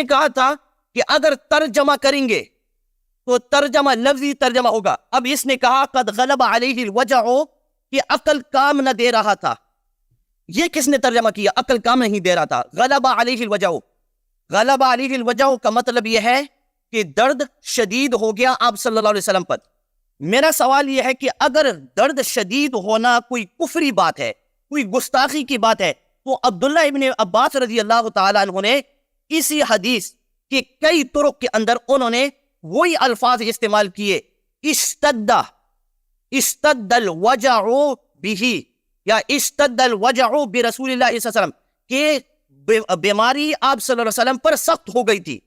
نے کہا تھا کہ اگر ترجمہ کریں گے تو ترجمہ لفظی ترجمہ ہوگا. اب اس نے کہا قد غلب علیہ الوجع کہ عقل کام نہ دے رہا تھا. یہ کس نے ترجمہ کیا؟ عقل کام نہیں دے رہا تھا. غلب علیہ الوجع، غلب علیہ الوجع کا مطلب یہ ہے کہ درد شدید ہو گیا آپ صلی اللہ علیہ وسلم پر. میرا سوال یہ ہے کہ اگر درد شدید ہونا کوئی کفری بات ہے، کوئی گستاخی کی بات ہے، تو عبداللہ ابن عباس رضی اللہ تعالیٰ عنہ نے اسی حدیث کے کئی طرق کے اندر انہوں نے وہی الفاظ استعمال کیے، اشتد الوجع به یا اشتد الوجع برسول اللہ صلی اللہ علیہ وسلم، کہ بیماری آپ صلی اللہ علیہ وسلم پر سخت ہو گئی تھی.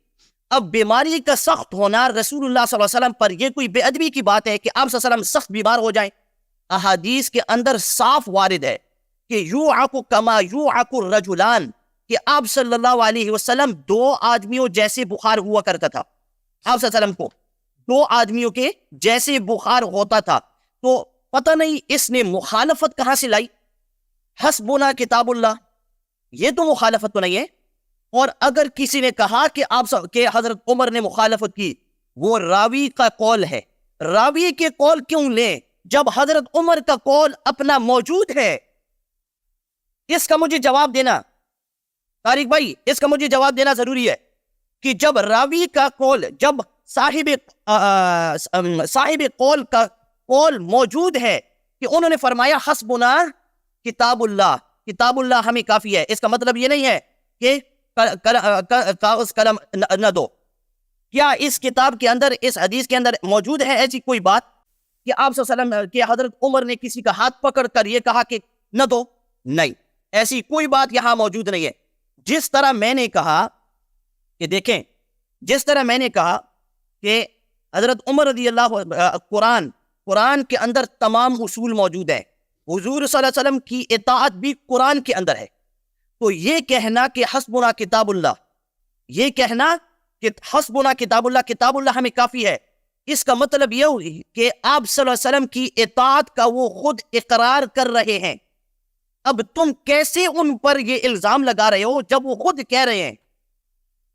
اب بیماری کا سخت ہونا رسول اللہ صلی اللہ علیہ وسلم پر یہ کوئی بے ادبی کی بات ہے کہ آپ صلی اللہ علیہ وسلم سخت بیمار ہو جائیں؟ احادیث کے اندر صاف وارد ہے کہ یوعک کما یوعک الرجلان، کہ آپ صلی اللہ علیہ وسلم دو آدمیوں جیسے بخار ہوا کرتا تھا. آپ صلی اللہ علیہ وسلم کو دو آدمیوں کے جیسے بخار ہوتا تھا. تو پتہ نہیں اس نے مخالفت کہاں سے لائی؟ حسبنا کتاب اللہ، یہ تو مخالفت تو نہیں ہے. اور اگر کسی نے کہا کہ کہ حضرت عمر نے مخالفت کی، وہ راوی کا قول ہے. راوی کے قول کیوں لیں جب حضرت عمر کا قول اپنا موجود ہے؟ اس کا مجھے جواب دینا، طارق بھائی، اس کا مجھے جواب دینا ضروری ہے کہ جب راوی کا قول، جب صاحب قول کا قول موجود ہے کہ انہوں نے فرمایا حسبنا کتاب اللہ، کتاب اللہ ہمیں کافی ہے، اس کا مطلب یہ نہیں ہے کہ کاغذ قلم نہ دو. کیا اس کتاب کے اندر، اس حدیث کے اندر موجود ہے ایسی کوئی بات کہ آپ صلی اللہ علیہ وسلم کہ حضرت عمر نے کسی کا ہاتھ پکڑ کر یہ کہا کہ نہ دو؟ نہیں، ایسی کوئی بات یہاں موجود نہیں ہے. جس طرح میں نے کہا کہ دیکھیں، جس طرح میں نے کہا کہ حضرت عمر رضی اللہ، قرآن کے اندر تمام اصول موجود ہیں، حضور صلی اللہ علیہ وسلم کی اطاعت بھی قرآن کے اندر ہے. تو یہ کہنا کہ حسبنا کتاب اللہ، یہ کہنا کہ حسبنا کتاب اللہ، کتاب اللہ ہمیں کافی ہے، اس کا مطلب یہ ہوئی کہ آپ صلی اللہ علیہ وسلم کی اطاعت کا وہ خود اقرار کر رہے ہیں. اب تم کیسے ان پر یہ الزام لگا رہے ہو جب وہ خود کہہ رہے ہیں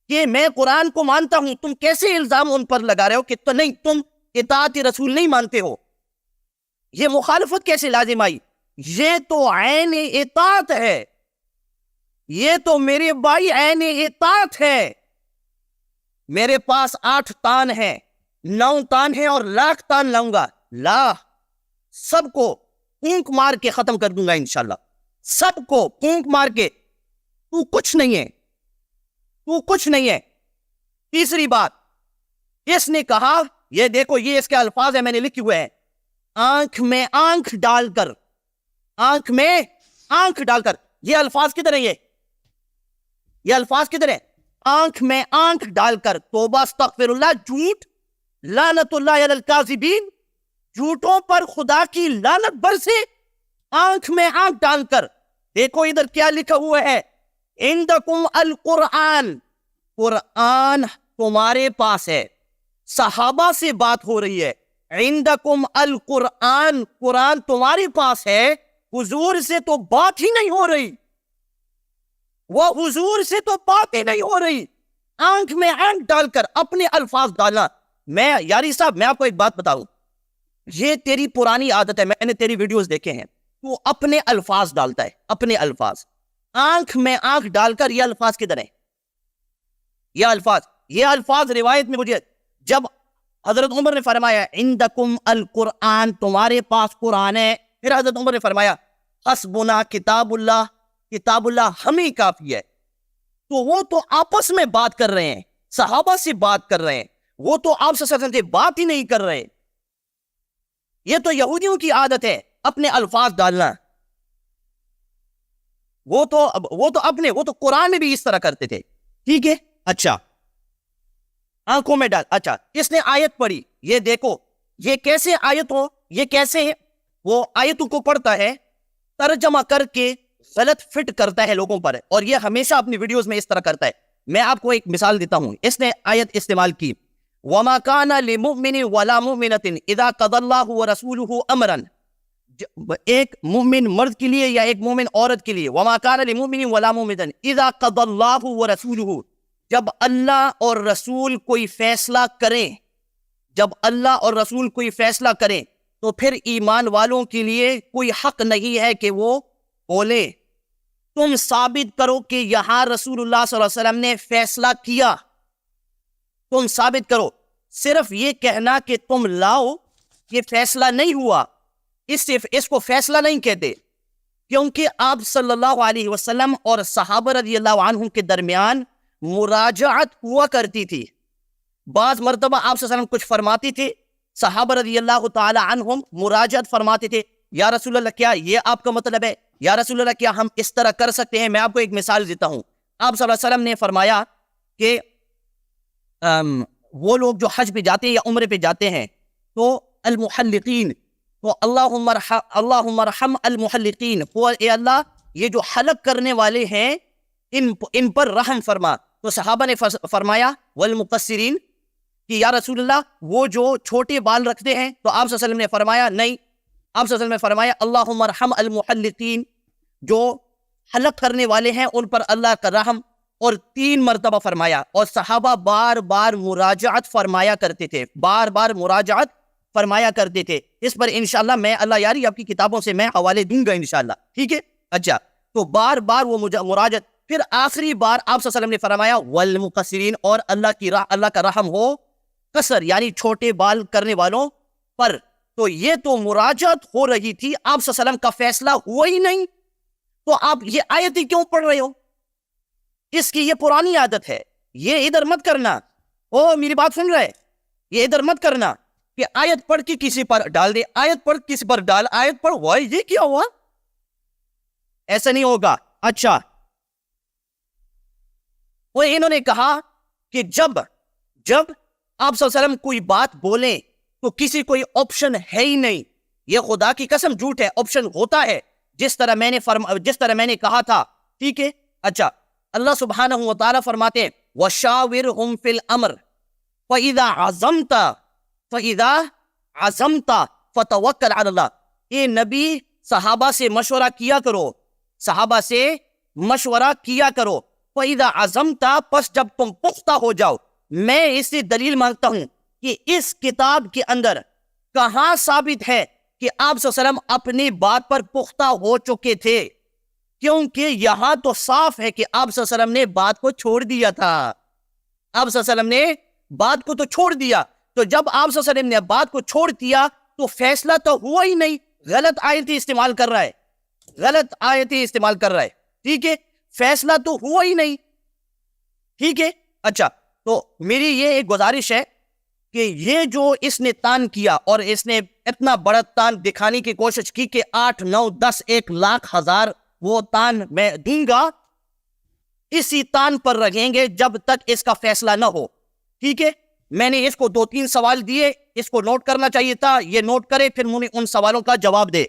کہ میں قرآن کو مانتا ہوں؟ تم کیسے الزام ان پر لگا رہے ہو کہ تو نہیں، تم اطاعت رسول نہیں مانتے ہو؟ یہ مخالفت کیسے لازم آئی؟ یہ تو عین اطاعت ہے، یہ تو میرے بھائی عین اطاعت ہے. میرے پاس 8 تان ہیں، 9 تان ہیں اور لاکھ تان لاؤں گا، سب کو پھونک مار کے ختم کر دوں گا انشاءاللہ، سب کو پھونک مار کے. تو کچھ نہیں ہے، تو کچھ نہیں ہے. تیسری بات، اس نے کہا، یہ دیکھو، یہ اس کے الفاظ ہیں، میں نے لکھے ہوئے ہیں، آنکھ میں آنکھ ڈال کر، آنکھ میں آنکھ ڈال کر. یہ الفاظ کدھر ہیں؟ یہ الفاظ کدھر ہیں؟ آنکھ میں آنکھ ڈال کر. توبہ استغفر اللہ، جھوٹ، لعنت اللہ علی الکاذبین، جھوٹوں پر خدا کی لعنت برسے، آنکھ میں آنکھ ڈال کر. دیکھو ادھر کیا لکھا ہوا ہے، عندکم القرآن، قرآن تمہارے پاس ہے. صحابہ سے بات ہو رہی ہے، عندکم القرآن، قرآن تمہارے پاس ہے. حضور سے تو بات ہی نہیں ہو رہی، وہ حضور سے تو بات ہی نہیں ہو رہی. آنکھ میں آنکھ ڈال کر اپنے الفاظ ڈالنا. میں یاری صاحب، میں آپ کو ایک بات بتاؤں، یہ تیری پرانی عادت ہے، میں نے تیری ویڈیوز دیکھے ہیں، تو اپنے الفاظ ڈالتا ہے، اپنے الفاظ. آنکھ میں آنکھ ڈال کر، یہ الفاظ کدھر ہیں؟ یہ الفاظ روایت میں مجھے، جب حضرت عمر نے فرمایا عندکم القرآن، تمہارے پاس قرآن ہے، پھر حضرت عمر نے فرمایا حسبنا کتاب اللہ، کتاب اللہ ہمیں کافی ہے. تو وہ تو آپس میں بات کر رہے ہیں، صحابہ سے بات کر رہے ہیں، وہ تو آپ سے بات ہی نہیں کر رہے. یہ تو یہودیوں کی عادت ہے اپنے الفاظ ڈالنا. وہ تو قرآن میں بھی اس طرح کرتے تھے. ٹھیک ہے، اچھا، آنکھوں میں ڈال. اچھا، اس نے آیت پڑھی، یہ دیکھو، یہ کیسے آیت ہو، یہ کیسے وہ آیتوں کو پڑھتا ہے، ترجمہ کر کے غلط فٹ کرتا ہے لوگوں پر، اور یہ ہمیشہ اپنی ویڈیوز میں اس طرح کرتا ہے. میں آپ کو ایک مثال دیتا ہوں. اس نے آیت استعمال کی، وَمَا كَانَ لِمُؤْمِنٍ وَلَا مُؤْمِنَةٍ إِذَا قَضَى اللَّهُ وَرَسُولُهُ أَمْرًا، ایک مومن مرد کے لیے یا ایک مومن عورت کے لیے، وَمَا كَانَ لِمُؤْمِنٍ وَلَا مُؤْمِنَةٍ إِذَا قَضَى اللَّهُ وَرَسُولُهُ، جب اللہ اور رسول کوئی فیصلہ کریں، جب اللہ اور رسول کوئی فیصلہ کریں تو پھر ایمان والوں کے لیے کوئی حق نہیں ہے کہ وہ بولے تم ثابت کرو کہ یہاں رسول اللہ صلی اللہ علیہ وسلم نے فیصلہ کیا، تم ثابت کرو۔ صرف یہ کہنا کہ تم لاؤ یہ فیصلہ نہیں ہوا، اس کو فیصلہ نہیں کہتے، کیونکہ آپ صلی اللہ علیہ وسلم اور صحابہ رضی اللہ عنہم کے درمیان مراجعت ہوا کرتی تھی۔ بعض مرتبہ آپ صلی اللہ علیہ وسلم کچھ فرماتے تھے، صحابہ رضی اللہ تعالی عنہم مراجعت فرماتے تھے، یا رسول اللہ کیا یہ آپ کا مطلب ہے؟ یا رسول اللہ کیا ہم اس طرح کر سکتے ہیں؟ میں آپ کو ایک مثال دیتا ہوں۔ آپ صلی اللہ علیہ وسلم نے فرمایا کہ وہ لوگ جو حج پہ جاتے ہیں یا عمرے پہ جاتے ہیں تو المحلقین، تو اللہم ارحم المحلقین، اے اللہ یہ جو حلق کرنے والے ہیں ان پر رحم فرما۔ تو صحابہ نے فرمایا والمقصرین، کہ یا رسول اللہ وہ جو چھوٹے بال رکھتے ہیں؟ تو آپ صلی اللہ علیہ وسلم نے فرمایا نہیں، آپ صلی اللہ علیہ وسلم نے فرمایا اللہم ارحم المحلقین، جو حلق کرنے والے ہیں ان پر اللہ کا رحم، اور 3 مرتبہ فرمایا۔ اور صحابہ بار بار مراجعت فرمایا کرتے تھے، بار بار مراجعت فرمایا کرتے تھے۔ اس پر انشاءاللہ میں اللہ یاری آپ کی کتابوں سے میں حوالے دوں گا انشاءاللہ، ٹھیک ہے؟ اچھا، تو بار بار وہ مراجعت، پھر آخری بار آپ صلی اللہ علیہ وسلم نے فرمایا والمقصرین، اور اللہ کا رحم ہو قصر یعنی چھوٹے بال کرنے والوں پر۔ تو یہ تو مراجعت ہو رہی تھی، آپ صلی اللہ علیہ وسلم کا فیصلہ ہوا ہی نہیں، تو آپ یہ آیتیں کیوں پڑھ رہے ہو؟ اس کی یہ پرانی عادت ہے، یہ ادھر مت کرنا، میری بات سن رہے، یہ ادھر مت کرنا کہ آیت پڑھ کے کسی پر ڈال دے، آیت پڑھ کسی پر ڈال، آیت پڑھ ہوا یہ کیا ہوا، ایسا نہیں ہوگا۔ اچھا، وہ انہوں نے کہا کہ جب آپ صلی اللہ علیہ وسلم کوئی بات بولیں تو کسی کوئی آپشن ہے ہی نہیں، یہ خدا کی قسم جھوٹ ہے، آپشن ہوتا ہے، جس طرح میں نے کہا تھا، ٹھیک ہے؟ اچھا، اللہ سبحانہ و تعالیٰ فرماتے ہیں وَشَاوِرْهُمْ فِي الْأَمْرِ فَإِذَا عَزَمْتَ فَتَوَكَّلْ عَلَى اللَّهِ۔ اے نبی صحابہ سے مشورہ کیا کرو، صحابہ سے مشورہ کیا کرو، فَإِذَا عَزَمْتَ، پس جب تم پختہ ہو جاؤ۔ میں اس سے دلیل مانگتا ہوں کہ اس کتاب کے اندر کہاں ثابت ہے کہ آپ صلی اللہ علیہ وسلم اپنی بات پر پختہ ہو چکے تھے؟ کیونکہ یہاں تو صاف ہے کہ آپ صلی اللہ علیہ وسلم نے بات کو چھوڑ دیا تھا، آپ صلی اللہ علیہ وسلم نے بات کو تو چھوڑ دیا۔ تو جب آپ صلی اللہ علیہ وسلم نے بات کو چھوڑ دیا تو فیصلہ تو ہوا ہی نہیں، غلط آیتیں استعمال کر رہا ہے، غلط آیتیں استعمال کر رہا ہے، ٹھیک ہے؟ فیصلہ تو ہوا ہی نہیں، ٹھیک ہے؟ اچھا، تو میری یہ ایک گزارش ہے کہ یہ جو اس نے تان کیا، اور اس نے اتنا بڑا تان دکھانے کی کوشش کی کہ 8 9 10 1 لاکھ ہزار وہ تان میں دوں گا، اسی تان پر رہیں گے جب تک اس کا فیصلہ نہ ہو، ٹھیک ہے؟ میں نے اس کو 2-3 سوال دیے، اس کو نوٹ کرنا چاہیے تھا، یہ نوٹ کرے، پھر مجھے ان سوالوں کا جواب دے۔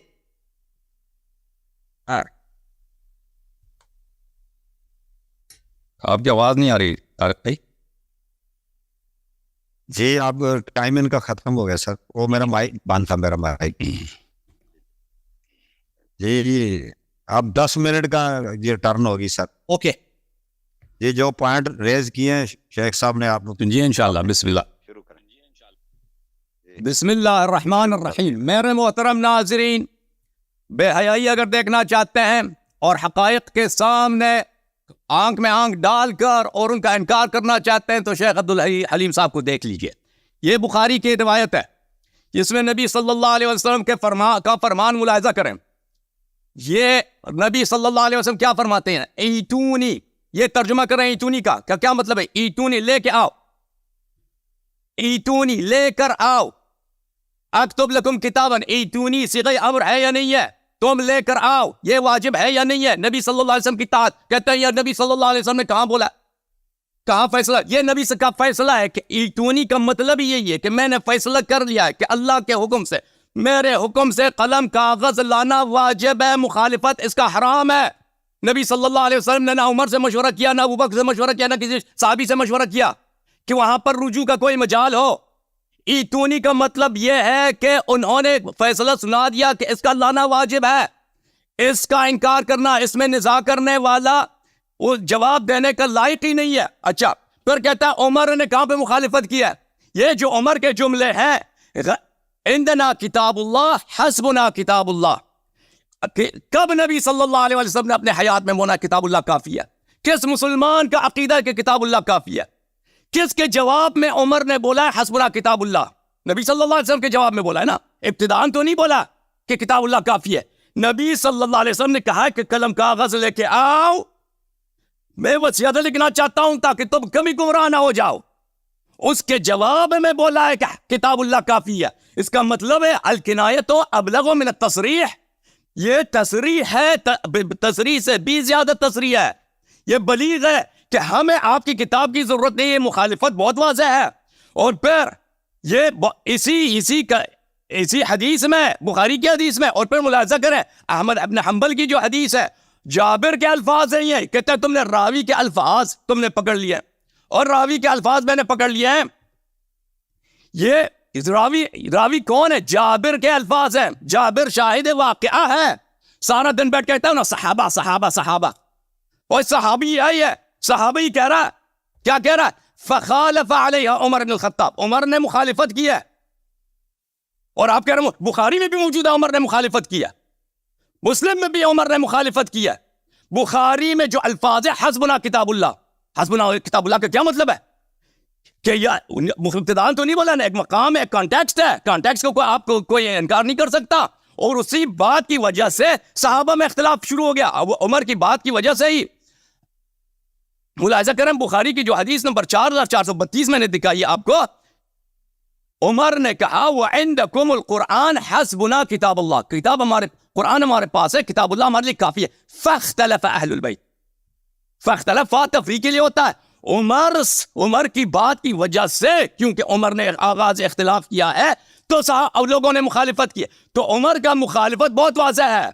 آپ کی آواز نہیں آ رہی طارق بھائی؟ جی آپ ٹائم ان کا ختم ہو گیا سر، وہ میرا مائک بند تھا، میرا مائک۔ جی اب 10 منٹ کا یہ ٹرن ہوگی سر۔ اوکے، یہ جو پوائنٹ ریز کیے ہیں شیخ صاحب نے، آپ جی انشاءاللہ، بسم اللہ، شروع کریں۔ بسم اللہ الرحمن الرحیم۔ میرے محترم ناظرین، بے حیائی اگر دیکھنا چاہتے ہیں اور حقائق کے سامنے آنکھ میں آنکھ ڈال کر اور ان کا انکار کرنا چاہتے ہیں تو شیخ عبدالحلیم صاحب کو دیکھ لیجئے۔ یہ بخاری کی روایت ہے، جس میں نبی صلی اللہ علیہ وسلم کے فرمان ملاحظہ کریں۔ یہ نبی صلی اللہ علیہ وسلم کیا فرماتے ہیں؟ ایتونی، یہ ترجمہ کریں ایتونی کا کیا مطلب ہے؟ ایتونی، لے کے آؤ، ایتونی لے کر آؤ، اکتب لکم کتاباً، ایتونی صیغہ امر ہے یا نہیں ہے؟ تم لے کر آؤ، یہ واجب ہے یا نہیں ہے؟ نبی صلی اللہ علیہ وسلم کی اطاعت، کہتے ہیں یا نبی صلی اللہ علیہ وسلم نے کہاں بولا، کہاں فیصلہ؟ یہ نبی سے کا فیصلہ ہے کہ ایتونی کا مطلب یہی ہے کہ میں نے فیصلہ کر لیا ہے کہ اللہ کے حکم سے، میرے حکم سے قلم کاغذ لانا واجب ہے، مخالفت اس کا حرام ہے۔ نبی صلی اللہ علیہ وسلم نے نہ عمر سے مشورہ کیا، نہ ابوبکر سے مشورہ کیا، نہ کسی صحابی سے مشورہ کیا کہ وہاں پر رجوع کا کوئی مجال ہو۔ ایتونی کا مطلب یہ ہے کہ انہوں نے فیصلہ سنا دیا کہ اس کا لانا واجب ہے، اس کا انکار کرنا، اس میں نزاع کرنے والا وہ جواب دینے کا لائق ہی نہیں ہے۔ اچھا، پھر کہتا ہے عمر نے کہاں پہ مخالفت کیا؟ یہ جو عمر کے جملے ہیں عندنا کتاب اللہ حسبنا کتاب اللہ، کب نبی صلی اللہ علیہ وسلم نے اپنے حیات میں بولا کتاب اللہ کافی ہے؟ کس مسلمان کا عقیدہ ہے کہ کتاب اللہ کافی ہے؟ کس کے جواب میں عمر نے بولا ہے حسبنا کتاب اللہ؟ نبی صلی اللہ علیہ وسلم کے جواب میں بولا ہے نا، ابتداءً تو نہیں بولا کہ کتاب اللہ کافی ہے۔ نبی صلی اللہ علیہ وسلم نے کہا کہ قلم کاغذ لے کے آؤ، میں وصیت لکھنا چاہتا ہوں تاکہ تم کبھی گمراہ نہ ہو جاؤ۔ اس کے جواب میں بولا ہے کہ کتاب اللہ کافی ہے۔ اس کا مطلب ہے الکنایۃ ابلغ من التصریح، یہ تصریح ہے، تصریح سے بھی زیادہ تصریح ہے، یہ بلیغ ہے کہ ہمیں آپ کی کتاب کی ضرورت نہیں ہے۔ مخالفت بہت واضح ہے۔ اور پھر یہ اسی حدیث میں، بخاری کی حدیث میں، اور پھر ملاحظہ کریں احمد ابن حنبل کی جو حدیث ہے، جابر کے الفاظ ہیں یہ، کہتے ہیں تم نے راوی کے الفاظ تم نے پکڑ لیے، اور راوی کے الفاظ میں نے پکڑ لیے ہیں۔ یہ راوی کون ہے؟ جابر کے الفاظ ہیں، جابر شاہد واقعہ ہے، سارا دن بیٹھ کہتا ہے نا صحابہ صحابہ صحابہ، اور صحابی آئی ہے، صحابی کہہ رہا ہے، کیا کہہ رہا ہے؟ فخالف علیہ عمر بن الخطاب، عمر نے مخالفت کی ہے۔ اور آپ کہہ رہے ہیں بخاری میں بھی موجود ہے عمر نے مخالفت کی ہے، مسلم میں بھی عمر نے مخالفت کی ہے۔ بخاری میں جو الفاظ ہے حسبنا کتاب اللہ، حسبنا کتاب اللہ کا کیا مطلب ہے؟ کہ یہ ابتداءً تو نہیں بولا نا، ایک مقام ہے، ایک کانٹیکسٹ ہے، کانٹیکسٹ کو آپ کو کوئی انکار نہیں کر سکتا۔ اور اسی بات کی وجہ سے صحابہ میں اختلاف شروع ہو گیا، وہ عمر کی بات کی وجہ سے ہی۔ ملاحظہ کریں بخاری کی جو حدیث نمبر 4432 میں نے دکھائی آپ کو، عمر نے کہا وَعِنْدَكُمُ الْقُرْآنِ حَسْبُنَا کتاب اللہ، کتاب قرآن ہمارے پاس ہے، کتاب اللہ ہمارے لیے کافی ہے۔ فَاخْتَلَفَ أَهْلُ الْبَيْتِ، فَاخْتَلَفَ تفریق کے لیے ہوتا ہے۔ عمر کی بات کی وجہ سے، کیونکہ عمر نے آغاز اختلاف کیا ہے تو لوگوں نے مخالفت کی، تو عمر کا مخالفت بہت واضح ہے۔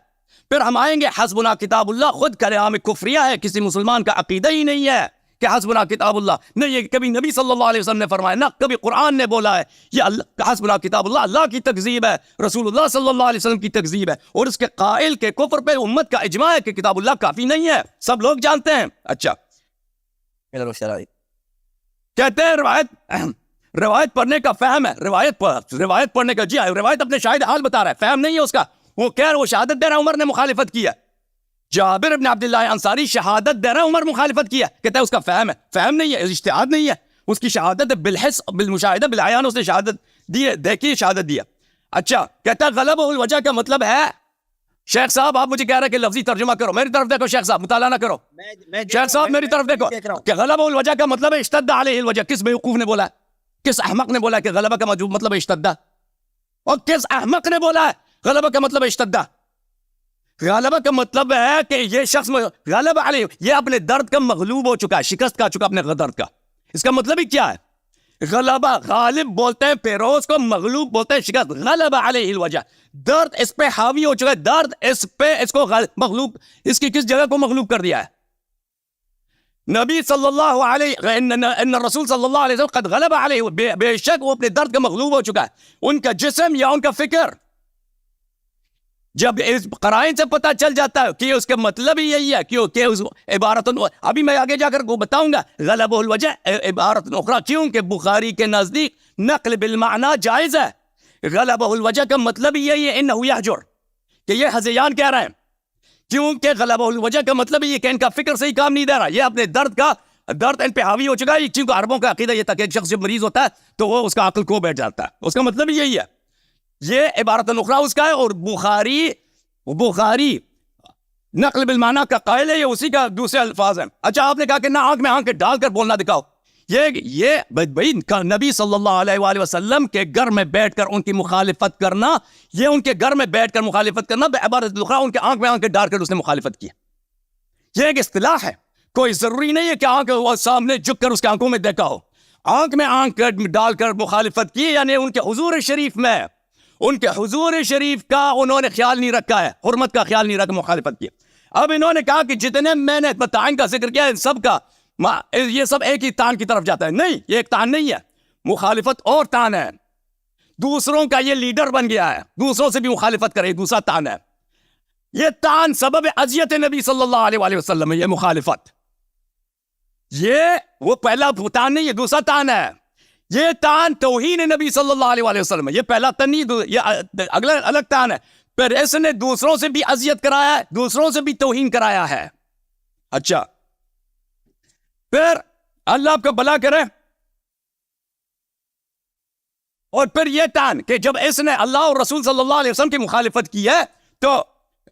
پھر ہم آئیں گے حسبنا کتاب اللہ، خود کلام کفریہ ہے، کسی مسلمان کا عقیدہ ہی نہیں ہے کہ حسبنا کتاب اللہ، نہ یہ کبھی نبی صلی اللہ علیہ وسلم نے فرمایا، نہ کبھی قرآن نے بولا ہے۔ یہ اللہ حسبنا کتاب اللہ، اللہ کی تکذیب ہے، رسول اللہ صلی اللہ علیہ وسلم کی تکذیب ہے، اور اس کے قائل کے کفر پہ امت کا اجماع ہے کہ کتاب اللہ کافی نہیں ہے، سب لوگ جانتے ہیں۔ اچھا کہتے ہیں روایت پڑھنے کا فہم ہے، روایت پڑھنے کا، جی روایت اپنے شاہد حال بتا رہا ہے، فہم نہیں ہے اس کا، وہ کہہ رہا، وہ شہادت دے رہا عمر نے مخالفت کیا۔ جابر ابن عبداللہ انصاری شہادت دے رہا عمر مخالفت کیا، کہتا ہے اس کا فہم ہے، فہم نہیں ہے، اجتہاد نہیں ہے، اس کی شہادت بالحس بالمشاہدہ بالعیان، اس نے شہادت دی ہے، دیکھی شہادت دیا۔ اچھا کہتا ہے غلبہ الوجہ کا مطلب ہے، شیخ صاحب آپ مجھے کہہ رہے ہیں کہ لفظی ترجمہ کرو، میری طرف دیکھو شیخ صاحب، مطالعہ نہ کرو، شیخ صاحب میری طرف دیکھو کہ غلبہ الوجہ کا مطلب ہے اشتد علیہ الوجہ۔ کس بیوقوف نے بولا ہے؟ کس احمق نے بولا ہے کہ غلبہ کا مطلب ہے اشتدہ؟ اور کس احمق نے بولا ہے غلبہ کا مطلب ہے اشتدہ؟ غلبہ کا مطلب ہے کہ یہ شخص غلبہ علیہ، یہ اپنے درد کا مغلوب ہو چکا ہے، شکست کھا چکا اپنے درد کا۔ اس کا مطلب ہی کیا ہے؟ غلبہ، غالب بولتے ہیں پیروز کو، مغلوب بولتے ہیں شکست۔ غلبہ علیہ الوجہ، درد اس پہ حاوی ہو چکا ہے، درد اس کو مغلوب، اس کی کس جگہ کو مغلوب کر دیا ہے؟ نبی صلی اللہ علیہ ان رسول صلی اللہ علیہ وسلم قد غلب علیہ، بے شک وہ اپنے درد کا مغلوب ہو چکا ہے۔ ان کا جسم یا ان کا فکر، جب اس قرائن سے پتہ چل جاتا ہے کہ اس کا مطلب ہی یہی ہے، کہ اس عبارت، ابھی میں آگے جا کر کو بتاؤں گا غلبہ الوجہ عبارت اخرى، کیونکہ بخاری کے نزدیک نقل بالمعنی جائز ہے۔ غلبہ الوجہ کا مطلب ہی یہی ہے انہ یحجر، کہ یہ ہذیان کہہ رہے ہیں، کیونکہ غلبہ الوجہ کا مطلب یہ کہ ان کا فکر صحیح کام نہیں دے رہا، یہ اپنے درد ان پہ حاوی ہو چکا ہے۔ کیونکہ عربوں کا عقیدہ یہ تھا کہ ایک شخص جب مریض ہوتا ہے تو وہ اس کا عقل کھو بیٹھ جاتا ہے، اس کا مطلب یہی ہے، یہ عبارت اخرى اس کا ہے۔ اور بخاری نقل بالمعنی کا قائل ہے، یہ اسی کا دوسرے الفاظ ہیں۔ اچھا آپ نے کہا کہ نہ آنکھ میں آنکھ ڈال کر بولنا دکھاؤ، یہ بھائی نبی صلی اللہ علیہ وآلہ وسلم کے گھر میں بیٹھ کر ان کی مخالفت کرنا، یہ ان کے گھر میں بیٹھ کر مخالفت کرنا، بعبارت اخرى ان کے آنکھ میں آنکھ ڈال کر اس نے مخالفت کی، یہ ایک اصطلاح ہے۔ کوئی ضروری نہیں ہے کہ آنکھ سامنے جھک کر اس کے آنکھوں میں دیکھا ہو، آنکھ میں آنکھ ڈال کر مخالفت کی، یعنی ان کے حضور شریف میں، ان کے حضور شریف کا انہوں نے خیال نہیں رکھا ہے، حرمت کا خیال نہیں رکھا، مخالفت کی۔ اب انہوں نے کہا کہ جتنے میں نے تان کا ذکر کیا ان سب کا، یہ سب ایک ہی تان کی طرف جاتا ہے، نہیں، یہ ایک تان نہیں ہے، مخالفت اور تان ہے، دوسروں کا یہ لیڈر بن گیا ہے، دوسروں سے بھی مخالفت کرے، دوسرا تان ہے، یہ تان سبب اذیت نبی صلی اللہ علیہ وآلہ وسلم ہے، یہ مخالفت یہ وہ پہلا تان نہیں، یہ دوسرا تان ہے. یہ تان توہین نبی صلی اللہ علیہ وسلم ہے. یہ پہلا تن نہیں، یہ اگلا الگ تان ہے. پھر اس نے دوسروں سے بھی اذیت کرایا ہے، دوسروں سے بھی توہین کرایا ہے. اچھا پھر اللہ آپ کا بھلا کرے. اور پھر یہ تان کہ جب اس نے اللہ اور رسول صلی اللہ علیہ وسلم کی مخالفت کی ہے تو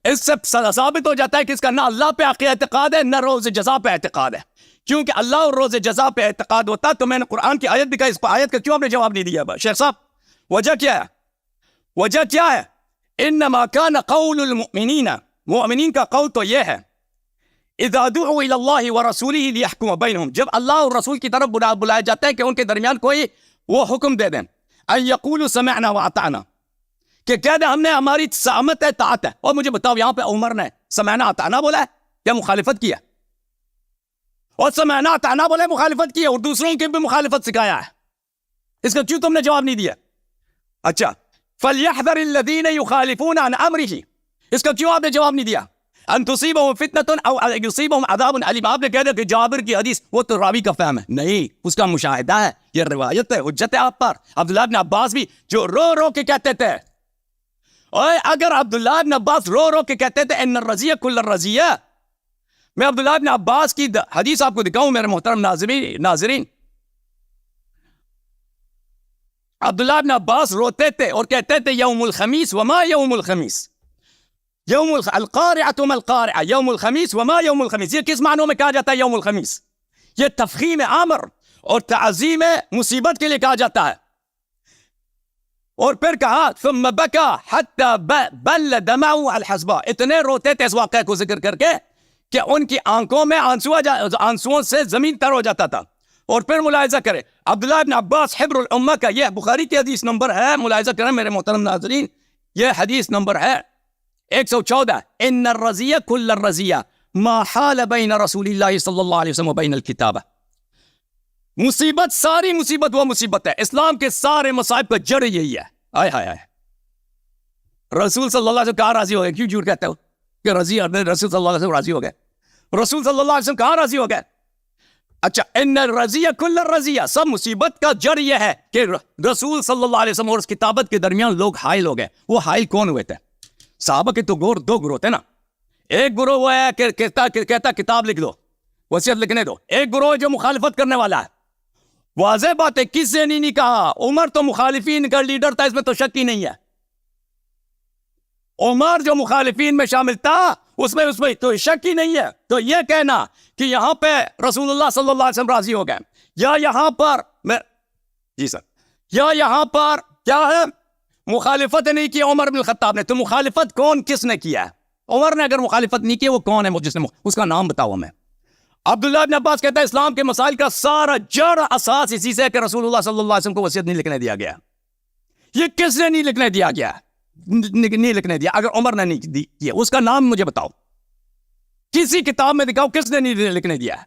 اس سے ثابت ہو جاتا ہے کہ اس کا نہ اللہ پہ اعتقاد ہے نہ روز جزا پہ اعتقاد ہے. کیونکہ اللہ اور روز جزا پہ اعتقاد ہوتا تو میں نے قرآن کی آیت دکھائی، اس کو آیت کا کیوں آپ نے جواب نہیں دیا شیخ صاحب؟ وجہ کیا ہے؟ وجہ کیا ہے؟ انما کان قول المؤمنین، مؤمنین کا قول تو یہ ہے اذا دعوا الی اللہ ورسولہ لیحکم بینہم، جب اللہ اور رسول کی طرف بلایا جاتا ہے کہ ان کے درمیان کوئی وہ حکم دے دیں، ان یقولوا سمعنا واطعنا، کہ کہہ دیں ہم نے ہماری سماعت ہے طاعت ہے. اور مجھے بتاؤ یہاں پہ عمر نے سمعنا اطعنا بولا ہے یا مخالفت کیا؟ اور سمعنا اطعنا بولا ہے، مخالفت کی ہے، اور دوسروں کی بھی مخالفت سکھایا ہے. اس کا کیوں تم نے جواب نہیں دیا؟ اچھا فَلْيَحْذَرِ الَّذِينَ يُخَالِفُونَ عَنْ أَمْرِهِ، اس کا کیوں آپ نے جواب نہیں دیا؟ ان تصیبہم فتنۃ او یصیبہم عذاب علیم. آپ نے کہہ دیا کہ جابر کی حدیث وہ تو راوی کا فہم ہے، نہیں، اس کا مشاہدہ ہے، یہ روایت ہے، حجت ہے آپ پر. عبداللہ بن عباس بھی جو رو رو کے کہتے تھے، اور اگر عبداللہ بن عباس رو رو کے کہتے تھے ان الرضیہ کل الرضیہ، میں عبداللہ بن عباس کی حدیث آپ کو دکھاؤں میرے محترم ناظرین. عبداللہ بن عباس روتے تھے اور کہتے تھے یوم الخمیس وما یوم الخمیس، القارعۃ ما القارعہ، یوم الخمیس وما یوم الخمیس. یہ کس معنوں میں کہا جاتا ہے یوم الخمیس؟ یہ تفخیم عامر اور تعظیم مصیبت کے لیے کہا جاتا ہے. اور پھر کہا ثم بکا حتی بل دمعه الحسباء، اتنے روتے تھے اس واقعے کو ذکر کر کے کہ ان کی آنکھوں میں آنسوؤں سے زمین تر ہو جاتا تھا. اور پھر ملاحظہ کرے عبداللہ بن عباس حبر الامہ کا، یہ بخاری کی حدیث نمبر ہے، ملاحظہ کریں میرے محترم ناظرین، یہ حدیث نمبر ہے 114، ان الرضیہ کل الرضیہ ما حال بین رسول اللہ صلی اللہ علیہ وسلم و بین الکتابہ. مصیبت، ساری مصیبت وہ مصیبت ہے، اسلام کے سارے مصائب کا جڑ یہی ہے. آئے ہائے ہائے، رسول صلی اللہ علیہ وسلم کہاں راضی ہو گئے؟ کیوں جھوٹ کہتے ہو کہ رسول صلی اللہ علیہ وسلم راضی ہو گئے؟ رسول صلی اللہ علیہ وسلم کہاں راضی ہو گئے؟ اچھا ان الرضیہ کل الرضیہ، سب مصیبت کا جڑ یہ ہے کہ رسول صلی اللہ علیہ وسلم اور اس کتابت کے درمیان لوگ حائل ہو گئے. وہ حائل کون ہوئے تھے؟ صحابہ کے تو دو گروہ تھے نا. ایک گروہ وہ ہے کہ کہتا کتاب لکھ دو، وصیت لکھنے دو. ایک گروہ جو مخالفت کرنے والا ہے. واضح بات ہے، کس سے نہیں کہا؟ عمر تو مخالفین کا لیڈر تھا، اس میں تو شک ہی نہیں ہے. عمر جو مخالفین میں شامل تھا اس میں تو شک ہی نہیں ہے. تو یہ کہنا کہ یہاں پہ رسول اللہ صلی اللہ علیہ وسلم راضی ہو گئے، یا یہاں پر جی سر، یا یہاں پر کیا ہے، مخالفت نہیں کی عمر بن الخطاب نے. تو مخالفت کون کس نے کیا ہے؟ عمر نے اگر مخالفت نہیں کی، وہ کون ہے جس نے اس کا نام بتاؤ ہمیں. عبداللہ بن عباس کہتا ہے اسلام کے مسائل کا سارا جڑ اساس اسی سے ہے کہ رسول اللہ صلی اللہ علیہ وسلم کو وصیت نہیں لکھنے دیا گیا. یہ کس نے نہیں لکھنے دیا گیا؟ نہیں لکھنے دیا. اگر عمر نے نہیں دیا، اس کا نام مجھے بتاؤ، کسی کتاب میں دکھاؤ کس نے نہیں لکھنے دیا ہے.